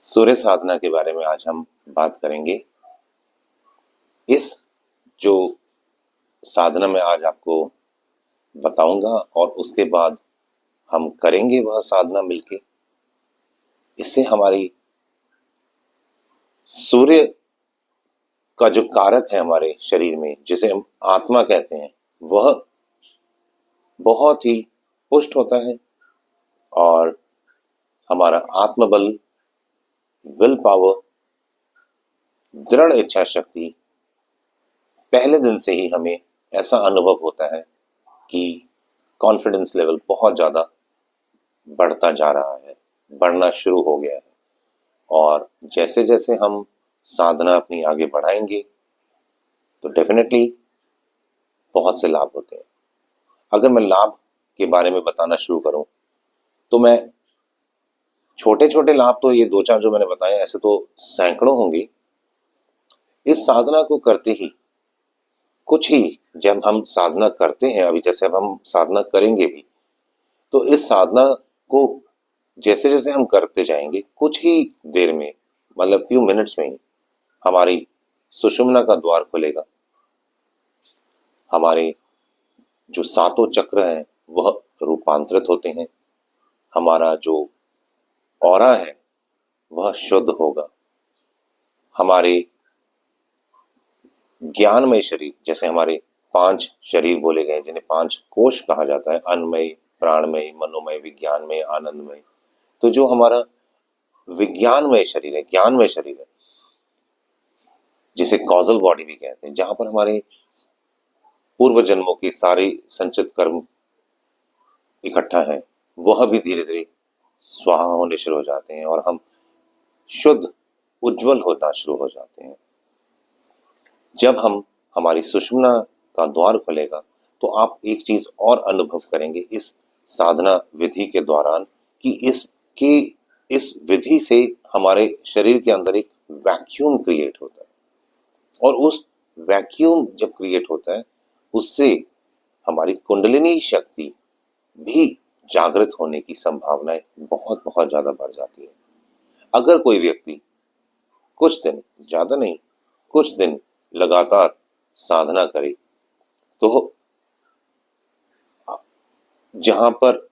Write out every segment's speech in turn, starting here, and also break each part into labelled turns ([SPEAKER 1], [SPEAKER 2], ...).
[SPEAKER 1] सूर्य साधना के बारे में आज हम बात करेंगे। इस जो साधना मैं आज आपको बताऊंगा और उसके बाद हम करेंगे वह साधना मिलके। इससे हमारी सूर्य का जो कारक है हमारे शरीर में, जिसे हम आत्मा कहते हैं, वह बहुत ही पुष्ट होता है और हमारा आत्मबल, विल पावर, दृढ़ इच्छा शक्ति पहले दिन से ही हमें ऐसा अनुभव होता है कि कॉन्फिडेंस लेवल बहुत ज्यादा बढ़ता जा रहा है, बढ़ना शुरू हो गया है। और जैसे जैसे हम साधना अपनी आगे बढ़ाएंगे तो डेफिनेटली बहुत से लाभ होते हैं। अगर मैं लाभ के बारे में बताना शुरू करूं तो मैं छोटे छोटे लाभ तो ये दो चार जो मैंने बताए, ऐसे तो सैकड़ों होंगे। इस साधना को करते ही कुछ ही, जब हम साधना करते हैं, अभी जैसे अब हम साधना करेंगे भी, तो इस साधना को जैसे जैसे हम करते जाएंगे कुछ ही देर में, मतलब फ्यू मिनट्स में ही हमारी सुषुम्ना का द्वार खुलेगा। हमारे जो सातों चक्र हैं वह रूपांतरित होते हैं। हमारा जो ऑरा है वह शुद्ध होगा। हमारे ज्ञानमय शरीर, जैसे हमारे पांच शरीर बोले गए जिन्हें पांच कोश कहा जाता है, अन्नमय, प्राणमय, मनोमय, विज्ञानमय, आनंदमय। तो जो हमारा विज्ञानमय शरीर है, ज्ञानमय शरीर है, जिसे कॉजल बॉडी भी कहते हैं, जहां पर हमारे पूर्व जन्मों के सारे संचित कर्म इकट्ठा है, वह भी धीरे धीरे स्वाहा होने शुरू हो जाते हैं और हम शुद्ध, उज्जवल होना शुरू हो जाते हैं। जब हम हमारी सुषुम्ना का द्वार खुलेगा तो आप एक चीज और अनुभव करेंगे इस साधना विधि के दौरान, कि इस विधि से हमारे शरीर के अंदर एक वैक्यूम क्रिएट होता है। और उस वैक्यूम जब क्रिएट होता है, उससे हमारी कुंडलिनी शक्ति भी जागृत होने की संभावनाएं बहुत बहुत ज्यादा बढ़ जाती है। अगर कोई व्यक्ति कुछ दिन, ज्यादा नहीं, कुछ दिन लगातार साधना करे तो जहां पर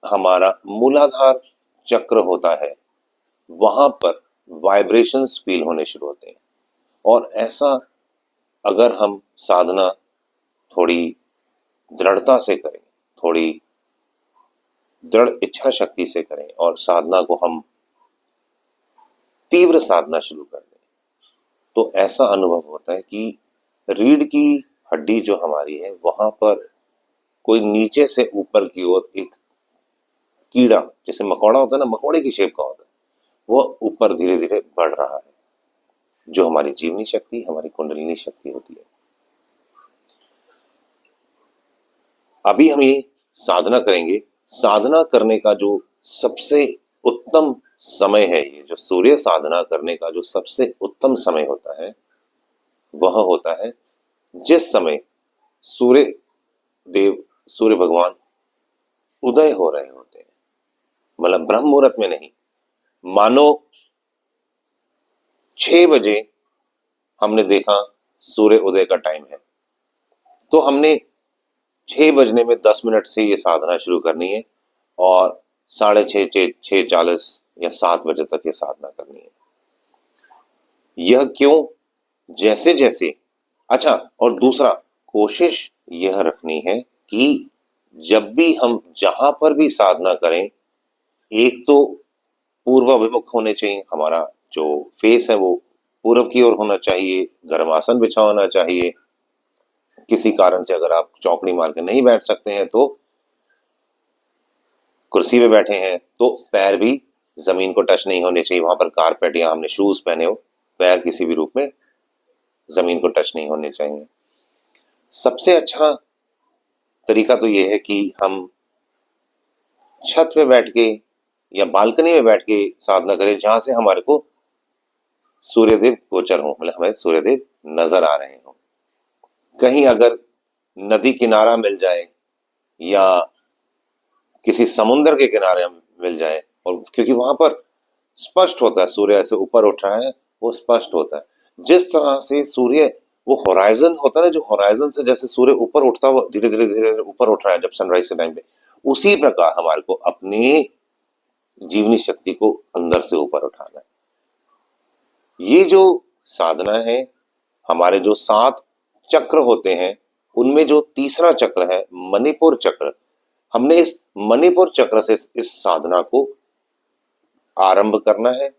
[SPEAKER 1] हमारा मूलाधार चक्र होता है वहां पर वाइब्रेशंस फील होने शुरू होते हैं। और ऐसा अगर हम साधना थोड़ी दृढ़ता से करें, थोड़ी दृढ़ इच्छा शक्ति से करें और साधना को हम तीव्र साधना शुरू कर दें, तो ऐसा अनुभव होता है कि रीढ़ की हड्डी जो हमारी है वहां पर कोई नीचे से ऊपर की ओर एक कीड़ा, जैसे मकोड़ा होता है ना, मकोड़े की शेप का होता है, वह ऊपर धीरे धीरे बढ़ रहा है, जो हमारी जीवनी शक्ति, हमारी कुंडलिनी शक्ति होती है। अभी हम ये साधना करेंगे। साधना करने का जो सबसे उत्तम समय है, ये जो सूर्य साधना करने का जो सबसे उत्तम समय होता है, वह होता है जिस समय सूर्य देव, सूर्य भगवान उदय हो रहे होते हैं। मतलब ब्रह्म मुहूर्त में नहीं, मानो 6 बजे हमने देखा सूर्य उदय का टाइम है, तो हमने 6 बजने में 10 मिनट से ये साधना शुरू करनी है और 6:30, 6:40 या 7 बजे तक ये साधना करनी है। यह क्यों? जैसे जैसे, अच्छा, और दूसरा, कोशिश यह रखनी है कि जब भी हम जहां पर भी साधना करें, एक तो पूर्वाभिमुख होने चाहिए, हमारा जो फेस है वो पूर्व की ओर होना चाहिए, गर्मासन बिछा होना चाहिए। किसी कारण से अगर आप चौकड़ी मार के नहीं बैठ सकते हैं तो कुर्सी पे बैठे हैं तो पैर भी जमीन को टच नहीं होने चाहिए। वहां पर कारपेट या हमने शूज पहने हो, पैर किसी भी रूप में जमीन को टच नहीं होने चाहिए। सबसे अच्छा तरीका तो यह है कि हम छत पे बैठ के या बालकनी में बैठ के साधना करें, जहां से हमारे को सूर्यदेव गोचर हो, मतलब हमें सूर्यदेव नजर आ रहे हो। कहीं अगर नदी किनारा मिल जाए या किसी समुन्द्र के किनारे मिल जाए, और क्योंकि वहां पर स्पष्ट होता है। सूर्य ऐसे ऊपर उठ रहा है, वो स्पष्ट होता है। जिस तरह से सूर्य, वो होराइजन होता है ना, जो होराइजन से जैसे सूर्य ऊपर उठता हुआ धीरे धीरे धीरे धीरे ऊपर उठ रहा है जब सनराइज के टाइम पे, उसी प्रकार हमारे को अपनी जीवनी शक्ति को अंदर से ऊपर उठाना है। ये जो साधना है, हमारे जो 7 चक्र होते हैं, उनमें जो तीसरा चक्र है मणिपुर चक्र, हमने इस मणिपुर चक्र से इस साधना को आरंभ करना है।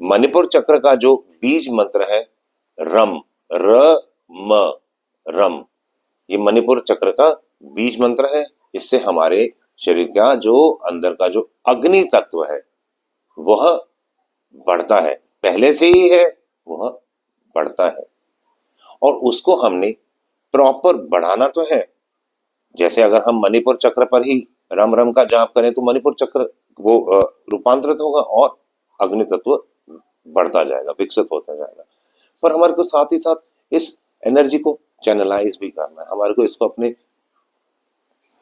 [SPEAKER 1] मणिपुर चक्र का जो बीज मंत्र है रम, र म रम, ये मणिपुर चक्र का बीज मंत्र है। इससे हमारे शरीर का जो अंदर का जो अग्नि तत्व है वह बढ़ता है, पहले से ही है, वह बढ़ता है। और उसको हमने प्रॉपर बढ़ाना तो है। जैसे अगर हम मणिपुर चक्र पर ही रम रम का जाप करें तो मणिपुर चक्र वो रूपांतरित होगा और अग्नि तत्व बढ़ता जाएगा, विकसित होता जाएगा। पर हमारे को साथ ही साथ इस एनर्जी को चैनलाइज भी करना है। हमारे को इसको अपने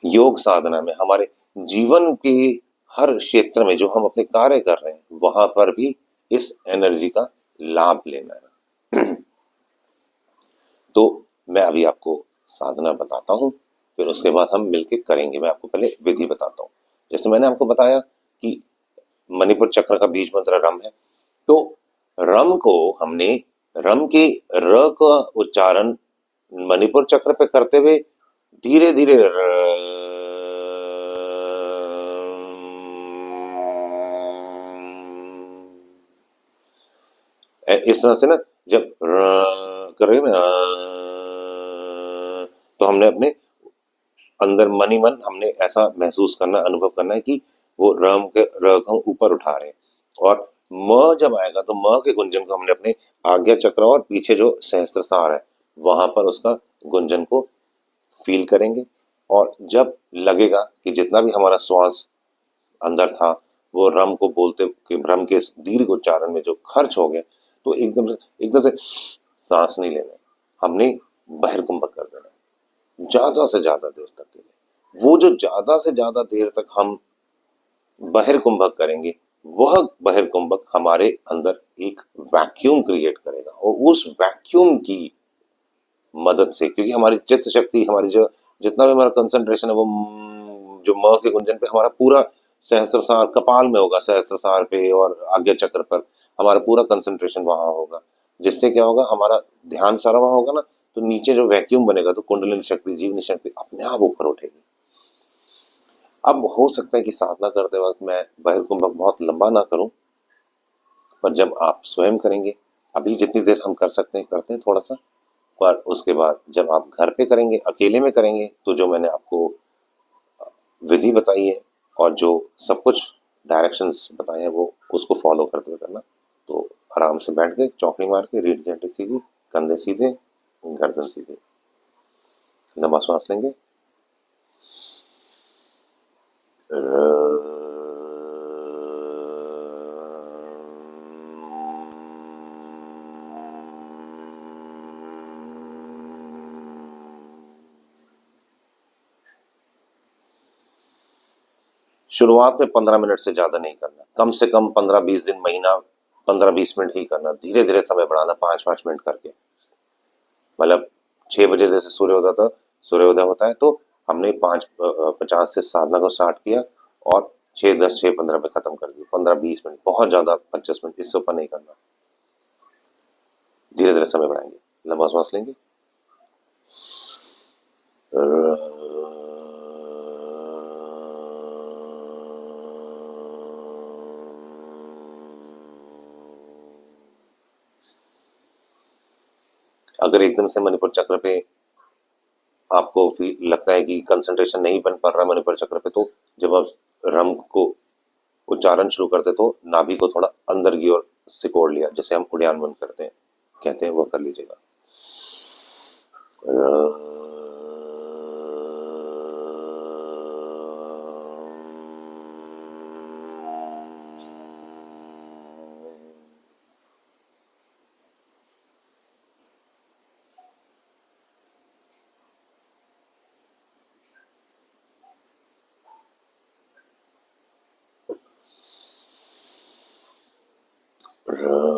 [SPEAKER 1] योग साधना में, हमारे जीवन के हर क्षेत्र में जो हम अपने कार्य कर रहे हैं वहां पर भी इस एनर्जी का लाभ लेना है। तो मैं अभी आपको साधना बताता हूँ, फिर उसके बाद हम मिलके करेंगे। मैं आपको पहले विधि बताता हूँ। जैसे मैंने आपको बताया कि मणिपुर चक्र का बीज मंत्र रम है, तो रम को हमने, रम के र का उच्चारण मणिपुर चक्र पे करते हुए धीरे धीरे इस तरह से ना, जब करेंगे ना, तो हमने अपने अंदर मनी मन हमने ऐसा महसूस करना, अनुभव करना है कि वो रम के र को ऊपर उठा रहे हैं। और म जब आएगा तो म के गुंजन को हमने अपने आज्ञा चक्र और पीछे जो सहस्त्रसार है वहां पर उसका गुंजन को फील करेंगे। और जब लगेगा कि जितना भी हमारा श्वास अंदर था वो रम को बोलते कि रम के दीर्घ उच्चारण में जो खर्च हो गया, तो एकदम से सांस नहीं लेना, हमने बहिर्कुंभक कर देना ज्यादा से ज्यादा देर तक के लिए। वो जो ज्यादा से ज्यादा देर तक हम बहिर्कुंभक करेंगे, वह बहिर्कुंभक हमारे अंदर एक वैक्यूम क्रिएट करेगा। और उस वैक्यूम की मदद से, क्योंकि हमारी चित्त शक्ति, हमारी जो जितना भी हमारा कंसंट्रेशन है वो जो म के गुंजन पे हमारा पूरा सहस्त्रसार कपाल में होगा, सहस्त्रसार पे और आज्ञा चक्र पर हमारा पूरा कंसंट्रेशन वहां होगा। जिससे क्या होगा, हमारा ध्यान सारा वहां होगा ना, तो नीचे जो वैक्यूम बनेगा तो कुंडलिनी शक्ति, जीवनी शक्ति अपने आप ऊपर उठेगी। अब हो सकता है कि साधना करते वक्त मैं बहिर्कुंभक बहुत लंबा ना करूं, पर जब आप स्वयं करेंगे, अभी जितनी देर हम कर सकते हैं करते हैं थोड़ा सा, पर उसके बाद जब आप घर पे करेंगे, अकेले में करेंगे, तो जो मैंने आपको विधि बताई है और जो सब कुछ डायरेक्शंस बताए हैं वो उसको फॉलो करते हुए करना। तो आराम से बैठ के चौकड़ी मार के, रीढ़ की हड्डी सीधी, कंधे सीधे, गर्दन सीधे, लंबा सांस लेंगे। शुरुआत में 15 मिनट से ज्यादा नहीं करना, कम से कम 15-20 दिन, महीना 15-20 मिनट ही करना। धीरे धीरे समय बढ़ाना, 5-5 मिनट करके। मतलब 6 बजे जैसे सूर्योदय होता है, तो हमने 5:50 से साधना को स्टार्ट किया और 6:10, 6:15 पे खत्म कर दिया। 15-20 मिनट, बहुत ज्यादा 25 मिनट, इससे ऊपर नहीं करना। धीरे धीरे समय बढ़ाएंगे। लंबा सांस लेंगे। अगर एकदम से मणिपुर चक्र पे आपको लगता है कि कंसंट्रेशन नहीं बन पा रहा मणिपुर चक्र पे, तो जब आप रम को उच्चारण शुरू करते तो नाभि को थोड़ा अंदर की ओर सिकोड़ लिया, जैसे हम उड़ान बंद करते हैं, कहते हैं, वो कर लीजिएगा। र